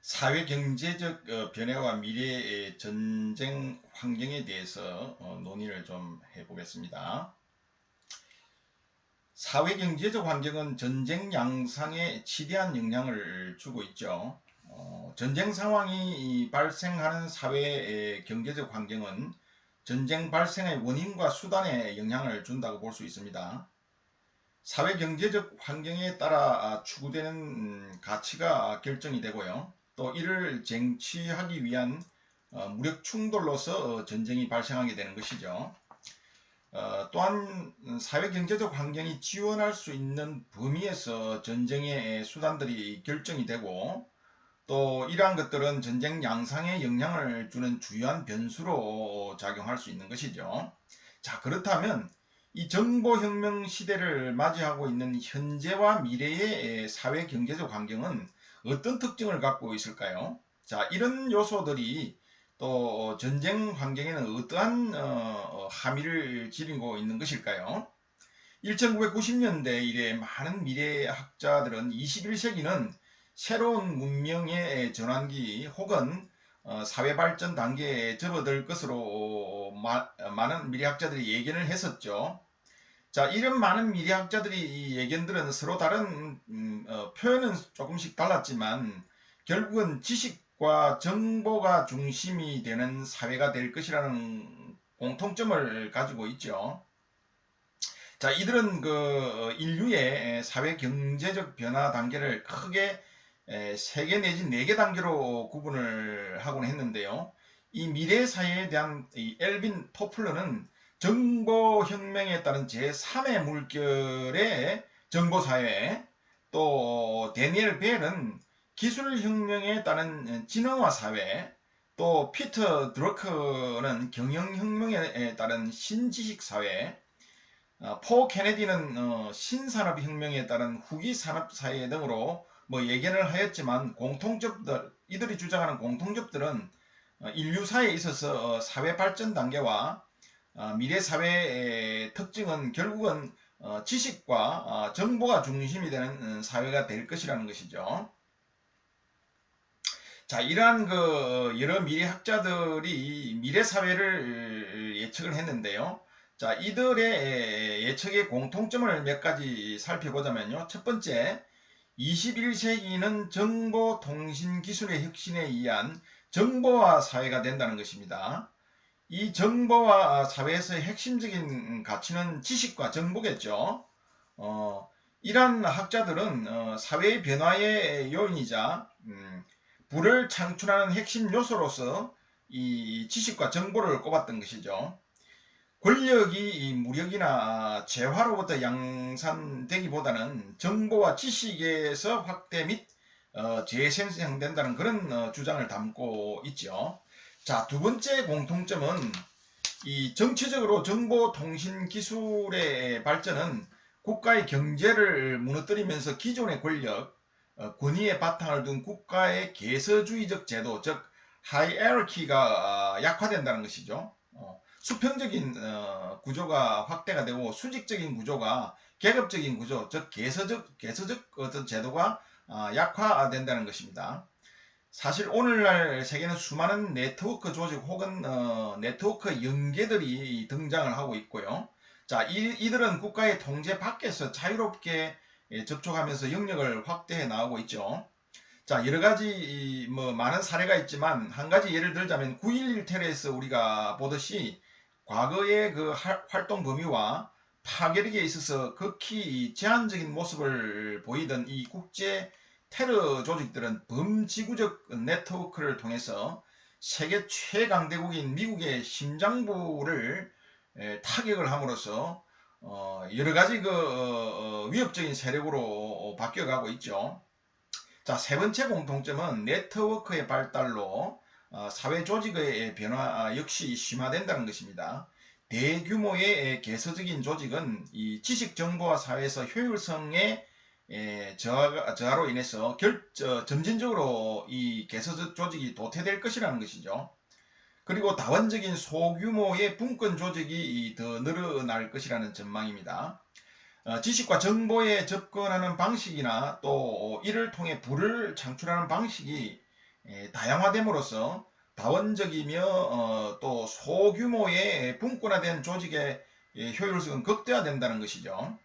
사회 경제적 변화와 미래의 전쟁 환경에 대해서 논의를 좀 해보겠습니다. 사회 경제적 환경은 전쟁 양상에 지대한 영향을 주고 있죠. 전쟁 상황이 발생하는 사회의 경제적 환경은 전쟁 발생의 원인과 수단에 영향을 준다고 볼 수 있습니다. 사회 경제적 환경에 따라 추구되는 가치가 결정이 되고요. 또 이를 쟁취하기 위한 무력 충돌로서 전쟁이 발생하게 되는 것이죠. 또한 사회 경제적 환경이 지원할 수 있는 범위에서 전쟁의 수단들이 결정이 되고, 또 이러한 것들은 전쟁 양상에 영향을 주는 주요한 변수로 작용할 수 있는 것이죠. 자, 그렇다면 이 정보혁명 시대를 맞이하고 있는 현재와 미래의 사회 경제적 환경은 어떤 특징을 갖고 있을까요? 자, 이런 요소들이 또 전쟁 환경에는 어떠한 함의를 지니고 있는 것일까요? 1990년대 이래 많은 미래학자들은 21세기는 새로운 문명의 전환기 혹은 사회발전 단계에 접어들 것으로 많은 미래학자들이 예견을 했었죠. 자, 이런 많은 미래학자들이 이 예견들은 서로 다른 표현은 조금씩 달랐지만 결국은 지식과 정보가 중심이 되는 사회가 될 것이라는 공통점을 가지고 있죠. 자, 이들은 인류의 사회 경제적 변화 단계를 크게 3개 내지 4개 단계로 구분을 하곤 했는데요. 이 미래 사회에 대한 이 엘빈 토플러는 정보혁명에 따른 제3의 물결의 정보사회, 또 데니엘 벨은 기술혁명에 따른 진화화 사회, 또 피터 드러크는 경영혁명에 따른 신지식사회, 포 케네디는 신산업혁명에 따른 후기 산업사회 등으로 예견을 하였지만 이들이 주장하는 공통점들은 인류사에 있어서 사회 발전 단계와 미래 사회의 특징은 결국은 지식과 정보가 중심이 되는 사회가 될 것이라는 것이죠. 자, 이러한 여러 미래학자들이 미래 사회를 예측을 했는데요. 자, 이들의 예측의 공통점을 몇 가지 살펴보자면요. 첫 번째, 21세기는 정보통신기술의 혁신에 의한 정보화 사회가 된다는 것입니다. 이 정보화 사회에서의 핵심적인 가치는 지식과 정보겠죠. 이러한 학자들은 사회 변화의 요인이자 부를 창출하는 핵심 요소로서 이 지식과 정보를 꼽았던 것이죠. 권력이 무력이나 재화로부터 양산되기보다는 정보와 지식에서 확대 및 재생성된다는 그런 주장을 담고 있죠. 자, 두 번째 공통점은 이 정치적으로 정보통신 기술의 발전은 국가의 경제를 무너뜨리면서 기존의 권력, 권위에 바탕을 둔 국가의 개서주의적 제도, 즉 하이에러키가 약화된다는 것이죠. 수평적인 구조가 확대가 되고 수직적인 구조가 계급적인 구조, 즉 개서적 어떤 제도가 약화된다는 것입니다. 사실 오늘날 세계는 수많은 네트워크 조직 혹은 네트워크 연계들이 등장을 하고 있고요. 자, 이들은 국가의 통제 밖에서 자유롭게 접촉하면서 영역을 확대해 나가고 있죠. 자, 여러 가지 많은 사례가 있지만 한 가지 예를 들자면 9.11 테러에서 우리가 보듯이 과거의 그 활동 범위와 파괴력에 있어서 극히 제한적인 모습을 보이던 이 국제 테러 조직들은 범지구적 네트워크를 통해서 세계 최강대국인 미국의 심장부를 타격을 함으로써 여러 가지 위협적인 세력으로 바뀌어가고 있죠. 자, 세 번째 공통점은 네트워크의 발달로 사회 조직의 변화 역시 심화된다는 것입니다. 대규모의 개서적인 조직은 이 지식 정보화 사회에서 효율성의 저하로 인해서 점진적으로 이 개서적 조직이 도태될 것이라는 것이죠. 그리고 다원적인 소규모의 분권 조직이 더 늘어날 것이라는 전망입니다. 지식과 정보에 접근하는 방식이나 또 이를 통해 부를 창출하는 방식이 다양화됨으로써 다원적이며 또 소규모의 분권화된 조직의 효율성은 극대화된다는 것이죠.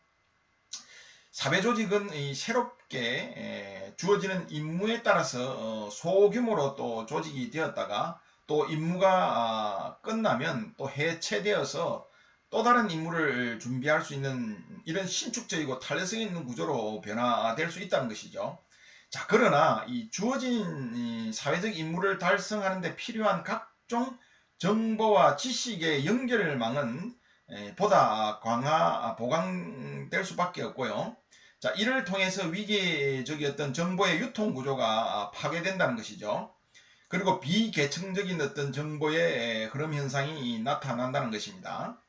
사회 조직은 새롭게 주어지는 임무에 따라서 소규모로 또 조직이 되었다가 또 임무가 끝나면 또 해체되어서 또 다른 임무를 준비할 수 있는 이런 신축적이고 탄력성 있는 구조로 변화될 수 있다는 것이죠. 자, 그러나 이 주어진 이 사회적 임무를 달성하는 데 필요한 각종 정보와 지식의 연결망은 보다 보강될 수밖에 없고요. 자, 이를 통해서 위계적이었던 정보의 유통 구조가 파괴된다는 것이죠. 그리고 비계층적인 어떤 정보의 흐름 현상이 나타난다는 것입니다.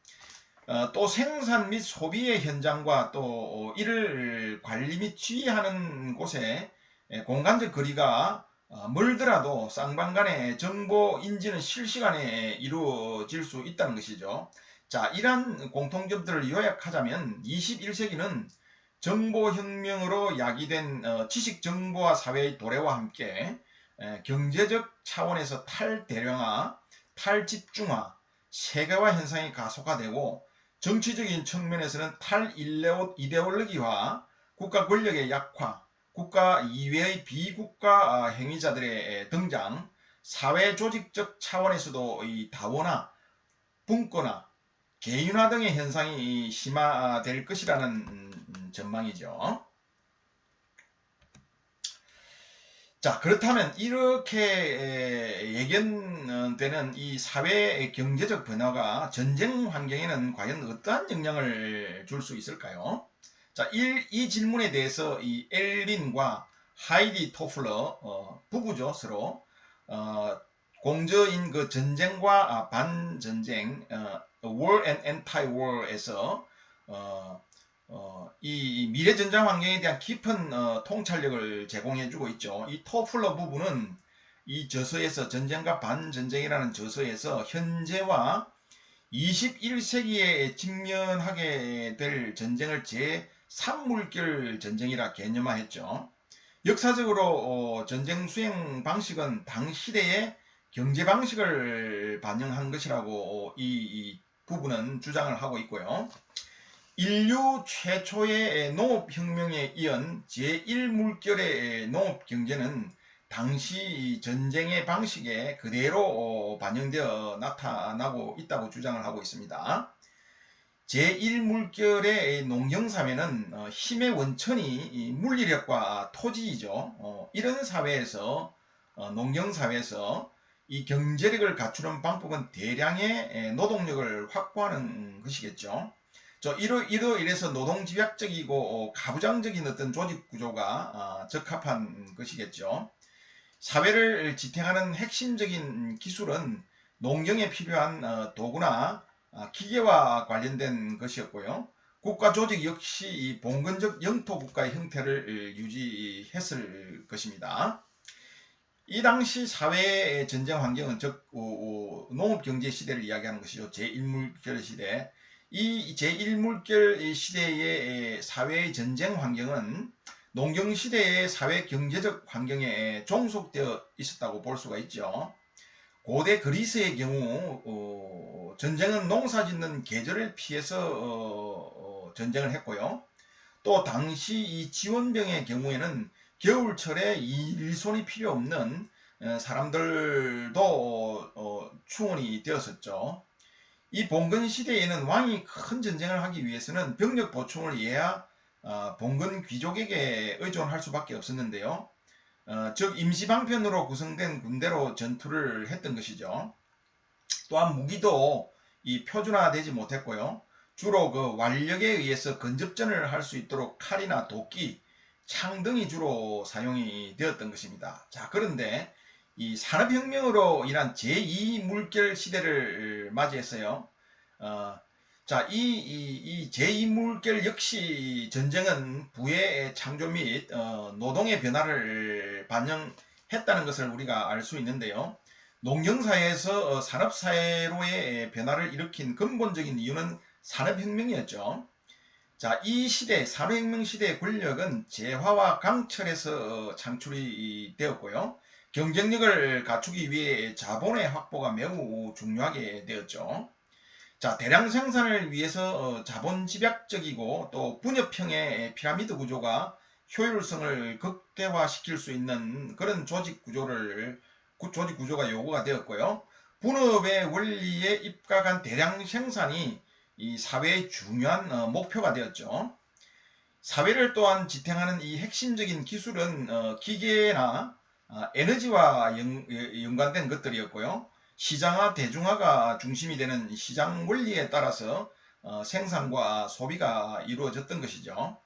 또 생산 및 소비의 현장과 또 이를 관리 및 지휘하는 곳에 공간적 거리가 멀더라도 쌍방간의 정보 인지는 실시간에 이루어질 수 있다는 것이죠. 자, 이러한 공통점들을 요약하자면 21세기는 정보혁명으로 야기된 지식정보화 사회의 도래와 함께 경제적 차원에서 탈대량화, 탈집중화, 세계화 현상이 가속화되고 정치적인 측면에서는 탈이데올로기화, 국가 권력의 약화, 국가 이외의 비국가 행위자들의 등장, 사회 조직적 차원에서도 이 다원화, 분권화, 개인화 등의 현상이 심화될 것이라는 전망이죠. 자, 그렇다면 이렇게 예견되는 이 사회 경제적 변화가 전쟁 환경에는 과연 어떠한 영향을 줄 수 있을까요? 자, 이 질문에 대해서 이 엘린과 하이디 토플러 부부죠, 서로 공저인 그 전쟁과 반전쟁 War and Anti-War에서 이 미래 전장 환경에 대한 깊은 통찰력을 제공해주고 있죠. 이 토플러 부부는 이 저서에서 전쟁과 반전쟁이라는 저서에서 현재와 21세기에 직면하게 될 전쟁을 제3물결 전쟁이라 개념화했죠. 역사적으로 전쟁 수행 방식은 당 시대의 경제 방식을 반영한 것이라고 이 부분은 주장을 하고 있고요. 인류 최초의 농업혁명에 이은 제1물결의 농업경제는 당시 전쟁의 방식에 그대로 반영되어 나타나고 있다고 주장을 하고 있습니다. 제1물결의 농경사회는 힘의 원천이 물리력과 토지이죠. 이런 사회에서 농경사회에서 이 경제력을 갖추는 방법은 대량의 노동력을 확보하는 것이겠죠. 이래서 노동집약적이고 가부장적인 어떤 조직 구조가 적합한 것이겠죠. 사회를 지탱하는 핵심적인 기술은 농경에 필요한 도구나 기계와 관련된 것이었고요. 국가 조직 역시 봉건적 영토 국가의 형태를 유지했을 것입니다. 이 당시 사회의 전쟁 환경은 즉 농업경제 시대를 이야기하는 것이죠. 제1물결 시대. 이 제1물결 시대의 사회의 전쟁 환경은 농경시대의 사회 경제적 환경에 종속되어 있었다고 볼 수가 있죠. 고대 그리스의 경우 전쟁은 농사짓는 계절을 피해서 전쟁을 했고요. 또 당시 이 지원병의 경우에는 겨울철에 일손이 필요 없는 사람들도 충원이 되었었죠. 이 봉건 시대에는 왕이 큰 전쟁을 하기 위해서는 병력 보충을 해야 봉건 귀족에게 의존할 수밖에 없었는데요. 즉 임시방편으로 구성된 군대로 전투를 했던 것이죠. 또한 무기도 이 표준화되지 못했고요. 주로 그 완력에 의해서 근접전을 할 수 있도록 칼이나 도끼, 창 등이 주로 사용이 되었던 것입니다. 자, 그런데 이 산업혁명으로 인한 제2물결 시대를 맞이했어요. 자, 이 제2물결 역시 전쟁은 부의 창조 및 노동의 변화를 반영했다는 것을 우리가 알 수 있는데요. 농경사회에서 산업사회로의 변화를 일으킨 근본적인 이유는 산업혁명이었죠. 자, 이 시대, 산업혁명 시대의 권력은 재화와 강철에서 창출이 되었고요. 경쟁력을 갖추기 위해 자본의 확보가 매우 중요하게 되었죠. 자, 대량 생산을 위해서 자본 집약적이고 또 분업형의 피라미드 구조가 효율성을 극대화시킬 수 있는 그런 조직 구조가 요구가 되었고요. 분업의 원리에 입각한 대량 생산이 이 사회의 중요한 목표가 되었죠. 사회를 또한 지탱하는 이 핵심적인 기술은 기계나 에너지와 연관된 것들이었고요. 시장화, 대중화가 중심이 되는 시장 원리에 따라서 생산과 소비가 이루어졌던 것이죠.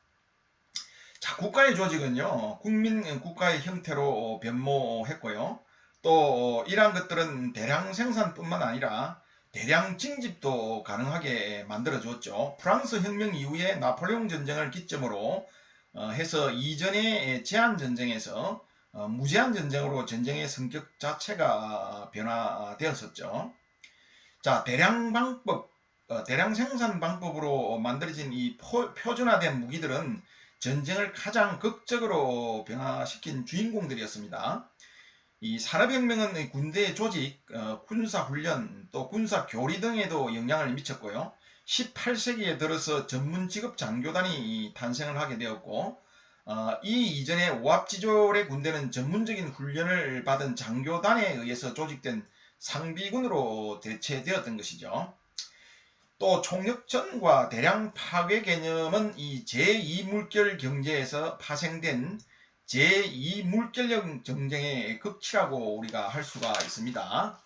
자, 국가의 조직은요, 국가의 형태로 변모했고요. 또 이러한 것들은 대량 생산뿐만 아니라 대량 징집도 가능하게 만들어 주었죠. 프랑스 혁명 이후에 나폴레옹 전쟁을 기점으로 해서 이전의 제한 전쟁에서 무제한 전쟁으로 전쟁의 성격 자체가 변화되었었죠. 자, 대량 생산 방법으로 만들어진 이 표준화된 무기들은 전쟁을 가장 극적으로 변화시킨 주인공들이었습니다. 이 산업혁명은 군대의 조직, 군사훈련, 또 군사교리 등에도 영향을 미쳤고요. 18세기에 들어서 전문 직업 장교단이 탄생을 하게 되었고, 이 이전에 오합지졸의 군대는 전문적인 훈련을 받은 장교단에 의해서 조직된 상비군으로 대체되었던 것이죠. 또 총력전과 대량 파괴 개념은 이 제2물결 경제에서 파생된 제2물결형 전쟁의 극치라고 우리가 할 수가 있습니다.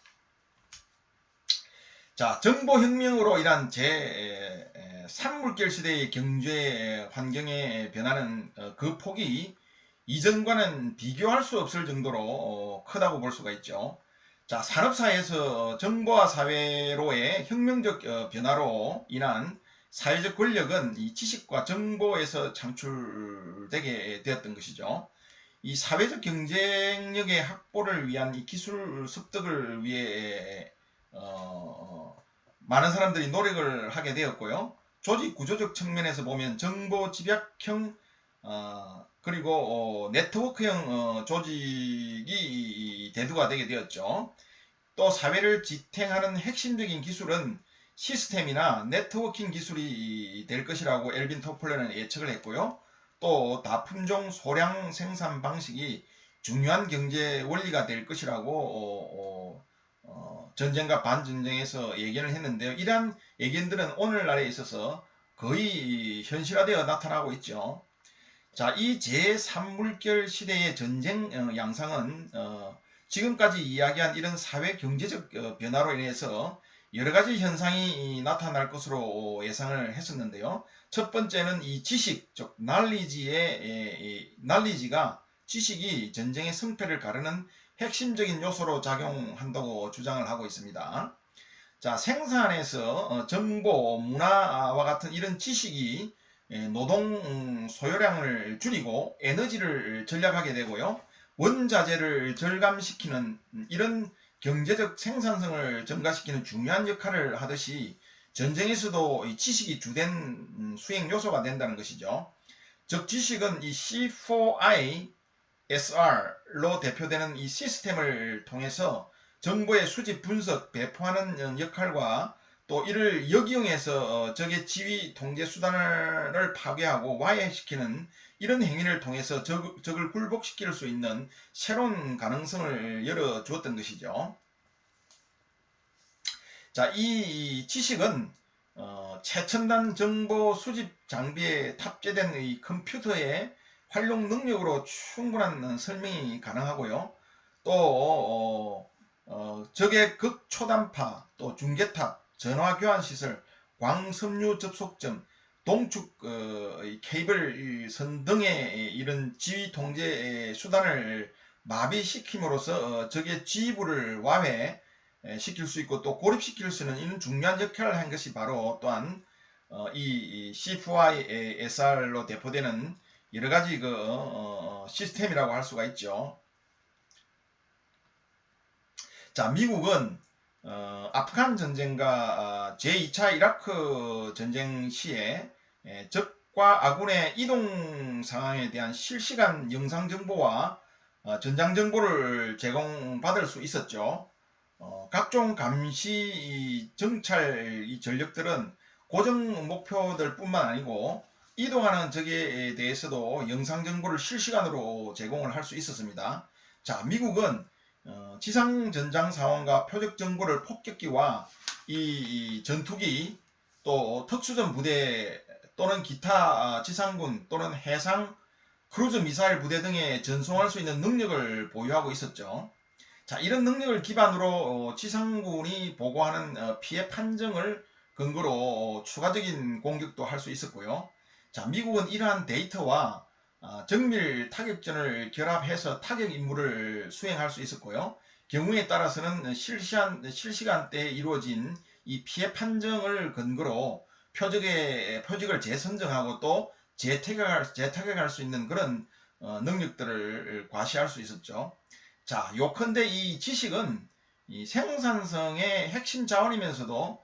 자, 정보혁명으로 인한 제3물결 시대의 경제 환경의 변화는 그 폭이 이전과는 비교할 수 없을 정도로 크다고 볼 수가 있죠. 자, 산업사회에서 정보화 사회로의 혁명적 변화로 인한 사회적 권력은 이 지식과 정보에서 창출되게 되었던 것이죠. 이 사회적 경쟁력의 확보를 위한 이 기술 습득을 위해 많은 사람들이 노력을 하게 되었고요. 조직 구조적 측면에서 보면 정보 집약형 그리고 네트워크형 조직이 대두가 되게 되었죠. 또 사회를 지탱하는 핵심적인 기술은 시스템이나 네트워킹 기술이 될 것이라고 엘빈 토플러는 예측을 했고요. 또 다품종 소량 생산 방식이 중요한 경제 원리가 될 것이라고 전쟁과 반전쟁에서 예견을 했는데요. 이러한 예견들은 오늘날에 있어서 거의 현실화되어 나타나고 있죠. 자, 이 제3물결 시대의 전쟁 양상은 지금까지 이야기한 이런 사회 경제적 변화로 인해서 여러 가지 현상이 나타날 것으로 예상을 했었는데요. 첫 번째는 이 지식, 즉 날리지가 지식이 전쟁의 승패를 가르는 핵심적인 요소로 작용한다고 주장을 하고 있습니다. 자, 생산에서 정보, 문화와 같은 이런 지식이 노동 소요량을 줄이고 에너지를 절약하게 되고요. 원자재를 절감시키는 이런 경제적 생산성을 증가시키는 중요한 역할을 하듯이 전쟁에서도 이 지식이 주된 수행 요소가 된다는 것이죠. 즉 지식은 이 C4I SR로 대표되는 이 시스템을 통해서 정보의 수집, 분석, 배포하는 역할과 또 이를 역이용해서 적의 지휘, 통제 수단을 파괴하고 와해시키는 이런 행위를 통해서 적을 굴복시킬 수 있는 새로운 가능성을 열어주었던 것이죠. 자, 이 지식은 최첨단 정보 수집 장비에 탑재된 이 컴퓨터의 활용 능력으로 충분한 설명이 가능하고요. 또 적의 극초단파, 또 중계탑, 전화교환시설, 광섬유 접속점, 동축 케이블 선 등의 이런 지휘 통제 수단을 마비시킴으로써 적의 지휘부를 와해시킬 수 있고 또 고립시킬 수 있는 이런 중요한 역할을 한 것이 바로 또한 이 C4ISR로 대표되는 여러 가지 시스템이라고 할 수가 있죠. 자, 미국은 아프간 전쟁과 제2차 이라크 전쟁 시에 적과 아군의 이동 상황에 대한 실시간 영상 정보와 전장 정보를 제공받을 수 있었죠. 각종 감시 정찰 이 전력들은 고정 목표들 뿐만 아니고 이동하는 적에 대해서도 영상 정보를 실시간으로 제공을 할 수 있었습니다. 자, 미국은 지상 전장 상황과 표적 정보를 폭격기와 이 전투기 또 특수전 부대 또는 기타 지상군 또는 해상 크루즈 미사일 부대 등에 전송할 수 있는 능력을 보유하고 있었죠. 자, 이런 능력을 기반으로 지상군이 보고하는 피해 판정을 근거로 추가적인 공격도 할 수 있었고요. 자, 미국은 이러한 데이터와 정밀 타격전을 결합해서 타격 임무를 수행할 수 있었고요. 경우에 따라서는 실시간대에 이루어진 이 피해 판정을 근거로 표적을 재선정하고 또 재타격할 수 있는 그런 능력들을 과시할 수 있었죠. 자, 요컨대 이 지식은 이 생산성의 핵심 자원이면서도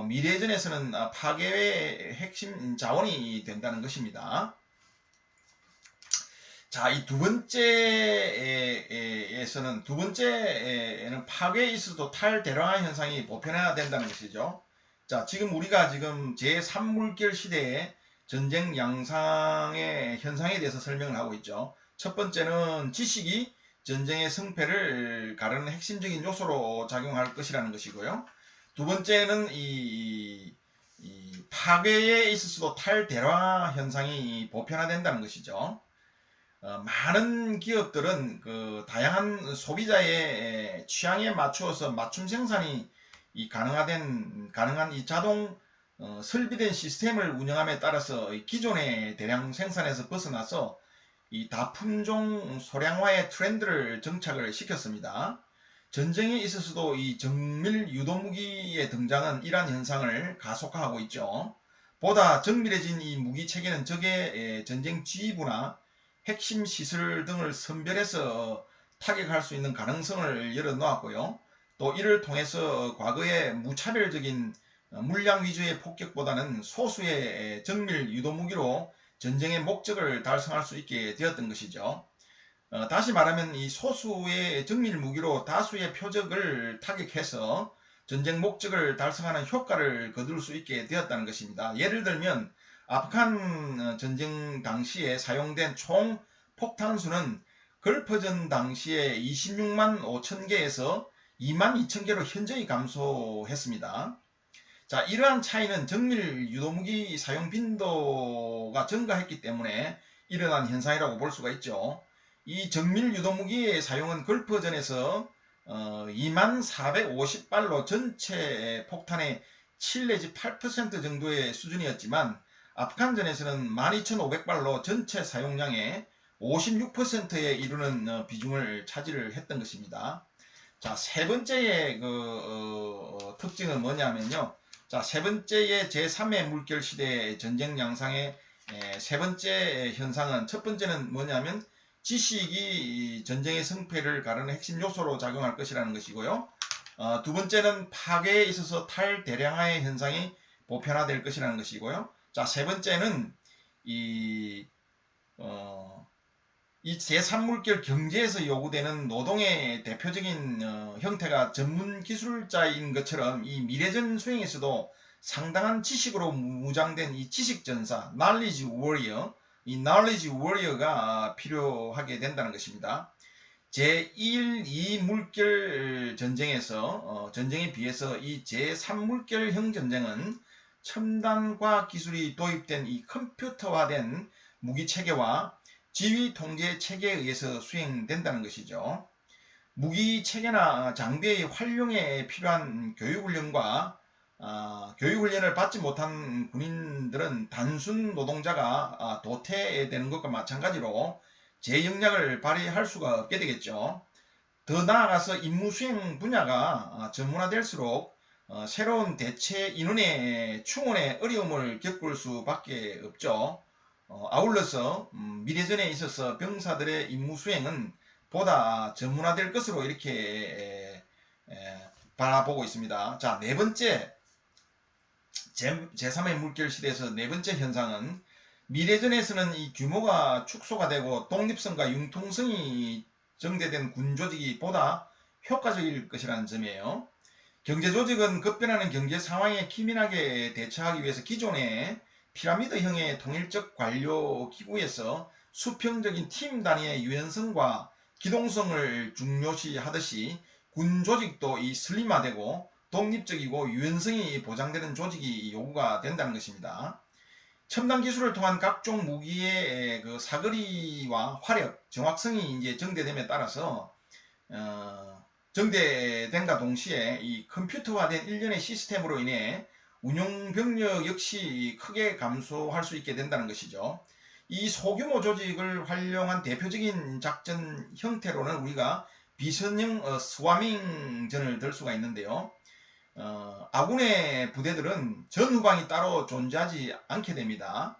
미래전에서는 파괴의 핵심 자원이 된다는 것입니다. 자, 이 두 번째에는 파괴에 있어도 탈대량화 현상이 보편화해야 된다는 것이죠. 자, 지금 우리가 제3물결 시대의 전쟁 양상의 현상에 대해서 설명을 하고 있죠. 첫 번째는 지식이 전쟁의 승패를 가르는 핵심적인 요소로 작용할 것이라는 것이고요. 두 번째는 이 파괴에 있어서도 탈대량화 현상이 보편화된다는 것이죠. 많은 기업들은 그 다양한 소비자의 취향에 맞추어서 맞춤 생산이 가능한 이 자동 설비된 시스템을 운영함에 따라서 기존의 대량 생산에서 벗어나서 이 다품종 소량화의 트렌드를 정착을 시켰습니다. 전쟁에 있어서도 이 정밀 유도무기의 등장은 이러한 현상을 가속화하고 있죠. 보다 정밀해진 이 무기 체계는 적의 전쟁 지휘부나 핵심 시설 등을 선별해서 타격할 수 있는 가능성을 열어놓았고요. 또 이를 통해서 과거의 무차별적인 물량 위주의 폭격보다는 소수의 정밀 유도무기로 전쟁의 목적을 달성할 수 있게 되었던 것이죠. 다시 말하면 이 소수의 정밀 무기로 다수의 표적을 타격해서 전쟁 목적을 달성하는 효과를 거둘 수 있게 되었다는 것입니다. 예를 들면 아프간 전쟁 당시에 사용된 총 폭탄수는 걸프전 당시에 26만 5천 개에서 2만 2천 개로 현저히 감소했습니다. 자, 이러한 차이는 정밀 유도무기 사용 빈도가 증가했기 때문에 일어난 현상이라고 볼 수가 있죠. 이 정밀 유도무기의 사용은 걸프전에서 2만 450발로 전체 폭탄의 7 내지 8% 정도의 수준이었지만 아프간전에서는 12,500발로 전체 사용량의 56%에 이르는 비중을 차지를 했던 것입니다. 자, 세 번째의 특징은 뭐냐면요. 자, 세 번째의 제3의 물결 시대의 전쟁 양상의 세 번째 현상은 첫 번째는 뭐냐면 지식이 전쟁의 승패를 가르는 핵심 요소로 작용할 것이라는 것이고요. 두 번째는 파괴에 있어서 탈대량화의 현상이 보편화될 것이라는 것이고요. 자, 세 번째는 이 제3물결 경제에서 요구되는 노동의 대표적인 형태가 전문 기술자인 것처럼 이 미래전 수행에서도 상당한 지식으로 무장된 이 지식전사, knowledge warrior, 이 knowledge warrior가 필요하게 된다는 것입니다. 제1, 2물결 전쟁에서 전쟁에 비해서 이 제3물결형 전쟁은 첨단 과학 기술이 도입된 이 컴퓨터화된 무기 체계와 지휘 통제 체계에 의해서 수행된다는 것이죠. 무기 체계나 장비의 활용에 필요한 교육훈련과 교육훈련을 받지 못한 군인들은 단순 노동자가 도태되는 것과 마찬가지로 제 역량을 발휘할 수가 없게 되겠죠. 더 나아가서 임무 수행 분야가 전문화될수록 새로운 대체 인원의 충원에 어려움을 겪을 수밖에 없죠. 아울러서 미래전에 있어서 병사들의 임무 수행은 보다 전문화될 것으로 이렇게 바라보고 있습니다. 자, 네 번째 제3의 물결 시대에서 네 번째 현상은 미래전에서는 이 규모가 축소가 되고 독립성과 융통성이 정대된 군 조직이 보다 효과적일 것이라는 점이에요. 경제 조직은 급변하는 경제 상황에 기민하게 대처하기 위해서 기존의 피라미드형의 통일적 관료 기구에서 수평적인 팀 단위의 유연성과 기동성을 중요시하듯이 군 조직도 이 슬림화되고 독립적이고 유연성이 보장되는 조직이 요구가 된다는 것입니다. 첨단 기술을 통한 각종 무기의 그 사거리와 화력, 정확성이 이제 정대됨에 따라서 정대됨과 동시에 이 컴퓨터화된 일련의 시스템으로 인해 운용 병력 역시 크게 감소할 수 있게 된다는 것이죠. 이 소규모 조직을 활용한 대표적인 작전 형태로는 우리가 비선형 스와밍전을 들 수가 있는데요. 아군의 부대들은 전후방이 따로 존재하지 않게 됩니다.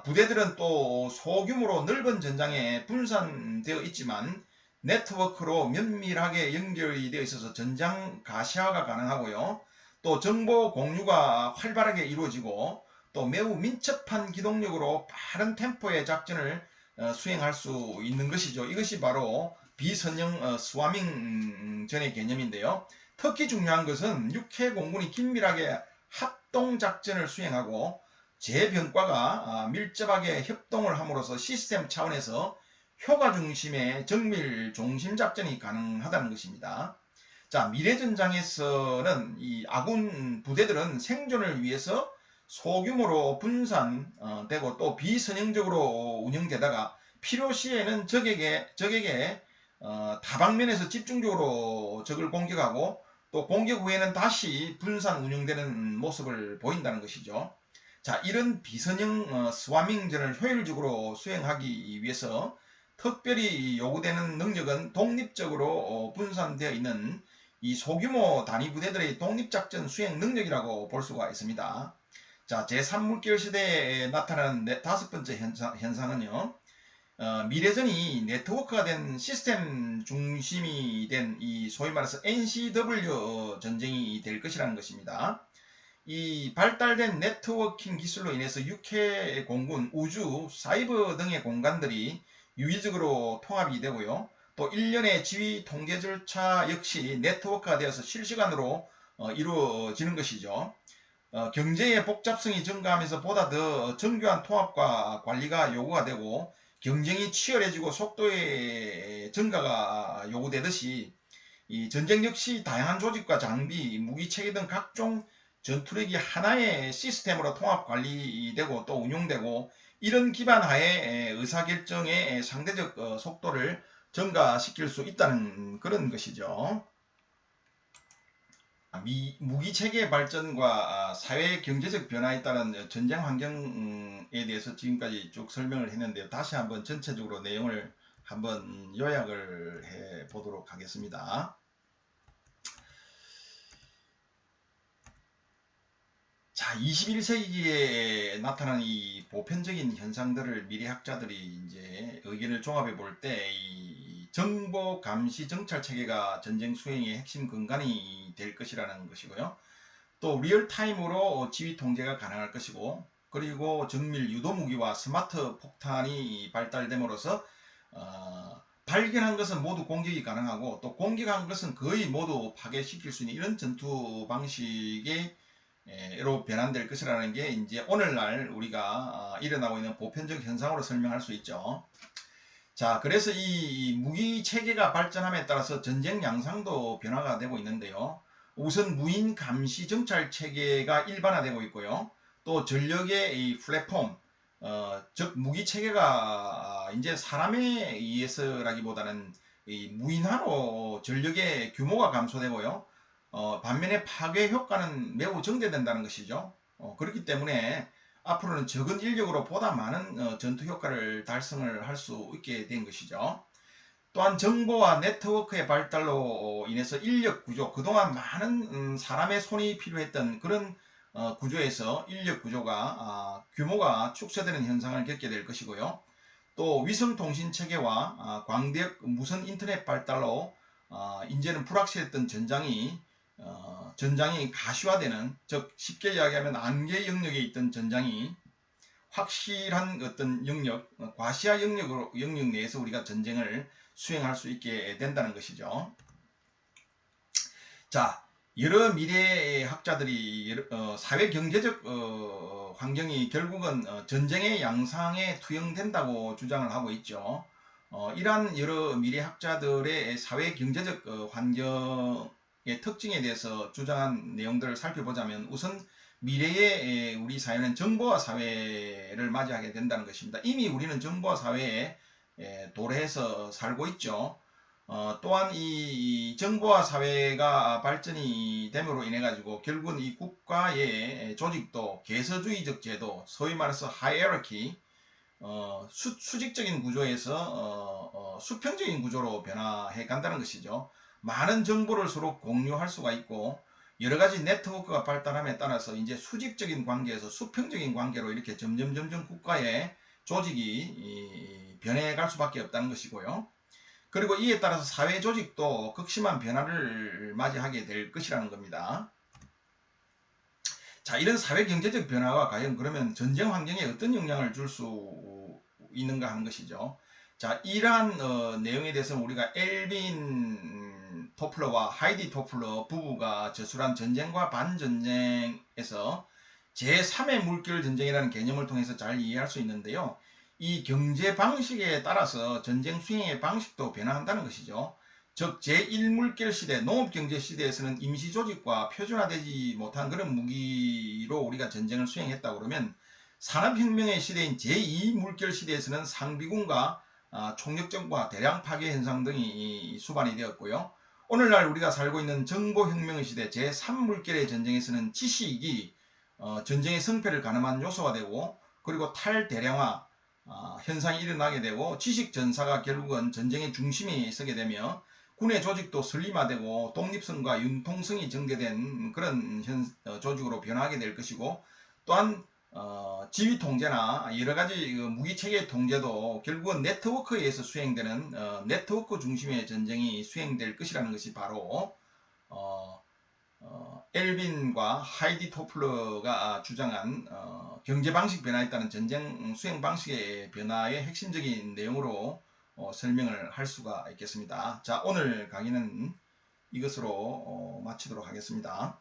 부대들은 또 소규모로 넓은 전장에 분산되어 있지만 네트워크로 면밀하게 연결이 되어 있어서 전장 가시화가 가능하고요. 또 정보 공유가 활발하게 이루어지고 또 매우 민첩한 기동력으로 빠른 템포의 작전을 수행할 수 있는 것이죠. 이것이 바로 비선형 스와밍전의 개념인데요. 특히 중요한 것은 육해 공군이 긴밀하게 합동작전을 수행하고 재병과가 밀접하게 협동을 함으로써 시스템 차원에서 효과 중심의 정밀 중심 작전이 가능하다는 것입니다. 자, 미래전장에서는 이 아군 부대들은 생존을 위해서 소규모로 분산되고 또 비선형적으로 운영되다가 필요시에는 적에게 다방면에서 집중적으로 적을 공격하고 또 공격 후에는 다시 분산 운영되는 모습을 보인다는 것이죠. 자, 이런 비선형 스와밍전을 효율적으로 수행하기 위해서 특별히 요구되는 능력은 독립적으로 분산되어 있는 이 소규모 단위 부대들의 독립작전 수행 능력이라고 볼 수가 있습니다. 자, 제3물결 시대에 나타나는 다섯 번째 현상은요. 미래전이 네트워크가 된 시스템 중심이 된 이 소위 말해서 NCW 전쟁이 될 것이라는 것입니다. 이 발달된 네트워킹 기술로 인해서 육해 공군, 우주, 사이버 등의 공간들이 유의적으로 통합이 되고요. 또 일련의 지휘 통제 절차 역시 네트워크가 되어서 실시간으로 이루어지는 것이죠. 경제의 복잡성이 증가하면서 보다 더 정교한 통합과 관리가 요구가 되고 경쟁이 치열해지고 속도의 증가가 요구되듯이 이 전쟁 역시 다양한 조직과 장비, 무기체계 등 각종 전투력이 하나의 시스템으로 통합 관리되고 또 운용되고 이런 기반 하에 의사결정의 상대적 속도를 증가시킬 수 있다는 그런 것이죠. 무기체계 발전과 사회 경제적 변화에 따른 전쟁 환경에 대해서 지금까지 쭉 설명을 했는데요. 다시 한번 전체적으로 내용을 한번 요약을 해 보도록 하겠습니다. 자, 21세기에 나타난 이 보편적인 현상들을 미래학자들이 이제 의견을 종합해 볼 때 이 정보 감시 정찰 체계가 전쟁 수행의 핵심 근간이 될 것이라는 것이고요. 또 리얼타임으로 지휘 통제가 가능할 것이고 그리고 정밀 유도 무기와 스마트 폭탄이 발달됨으로써 발견한 것은 모두 공격이 가능하고 또 공격한 것은 거의 모두 파괴시킬 수 있는 이런 전투 방식의 로 변환될 것이라는 게 이제 오늘날 우리가 일어나고 있는 보편적 현상으로 설명할 수 있죠. 자, 그래서 이 무기 체계가 발전함에 따라서 전쟁 양상도 변화가 되고 있는데요. 우선 무인 감시 정찰 체계가 일반화되고 있고요. 또 전력의 이 플랫폼, 즉 무기 체계가 이제 사람에 의해서라기보다는 이 무인화로 전력의 규모가 감소되고요. 반면에 파괴 효과는 매우 정대된다는 것이죠. 그렇기 때문에 앞으로는 적은 인력으로 보다 많은 전투 효과를 달성을 할 수 있게 된 것이죠. 또한 정보와 네트워크의 발달로 인해서 인력 구조, 그동안 많은 사람의 손이 필요했던 그런 구조에서 인력 구조가 규모가 축소되는 현상을 겪게 될 것이고요. 또 위성통신 체계와 광대역 무선 인터넷 발달로 이제는 불확실했던 전장이 가시화되는, 즉 쉽게 이야기하면 안개 영역에 있던 전장이 확실한 어떤 영역, 과시화 영역 내에서 우리가 전쟁을 수행할 수 있게 된다는 것이죠. 자, 여러 미래 학자들이 사회 경제적 환경이 결국은 전쟁의 양상에 투영된다고 주장을 하고 있죠. 이러한 여러 미래 학자들의 사회 경제적 환경의 특징에 대해서 주장한 내용들을 살펴보자면 우선 미래의 우리 사회는 정보화 사회를 맞이하게 된다는 것입니다. 이미 우리는 정보화 사회에 도래해서 살고 있죠. 또한 이 정보화 사회가 발전이 됨으로 인해 가지고 결국은 이 국가의 조직도 계서주의적 제도, 소위 말해서 하이어러키, 수직적인 구조에서 수평적인 구조로 변화해 간다는 것이죠. 많은 정보를 서로 공유할 수가 있고 여러 가지 네트워크가 발달함에 따라서 이제 수직적인 관계에서 수평적인 관계로 이렇게 점점 국가의 조직이 변해 갈 수밖에 없다는 것이고요. 그리고 이에 따라서 사회 조직도 극심한 변화를 맞이하게 될 것이라는 겁니다. 자, 이런 사회 경제적 변화가 과연 그러면 전쟁 환경에 어떤 영향을 줄 수 있는가 하는 것이죠. 자, 이러한 내용에 대해서는 우리가 엘빈 토플러와 하이디 토플러 부부가 저술한 전쟁과 반전쟁에서 제3의 물결 전쟁이라는 개념을 통해서 잘 이해할 수 있는데요. 이 경제 방식에 따라서 전쟁 수행의 방식도 변화한다는 것이죠. 즉 제1물결 시대, 농업경제 시대에서는 임시조직과 표준화되지 못한 그런 무기로 우리가 전쟁을 수행했다 그러면 산업혁명의 시대인 제2물결 시대에서는 상비군과 총력전과 대량 파괴 현상 등이 수반이 되었고요. 오늘날 우리가 살고 있는 정보혁명의 시대 제3물결의 전쟁에서는 지식이 전쟁의 승패를 가늠한 요소가 되고 그리고 탈대량화 현상이 일어나게 되고 지식 전사가 결국은 전쟁의 중심에 서게 되며 군의 조직도 슬림화되고 독립성과 융통성이 증대된 그런 조직으로 변화하게 될 것이고 또한 지휘 통제나 여러 가지 무기 체계 통제도 결국은 네트워크에 의해서 수행되는 네트워크 중심의 전쟁이 수행될 것이라는 것이 바로 엘빈과 하이디 토플러가 주장한 경제 방식 변화에 따른 전쟁 수행 방식의 변화의 핵심적인 내용으로 설명을 할 수가 있겠습니다. 자, 오늘 강의는 이것으로 마치도록 하겠습니다.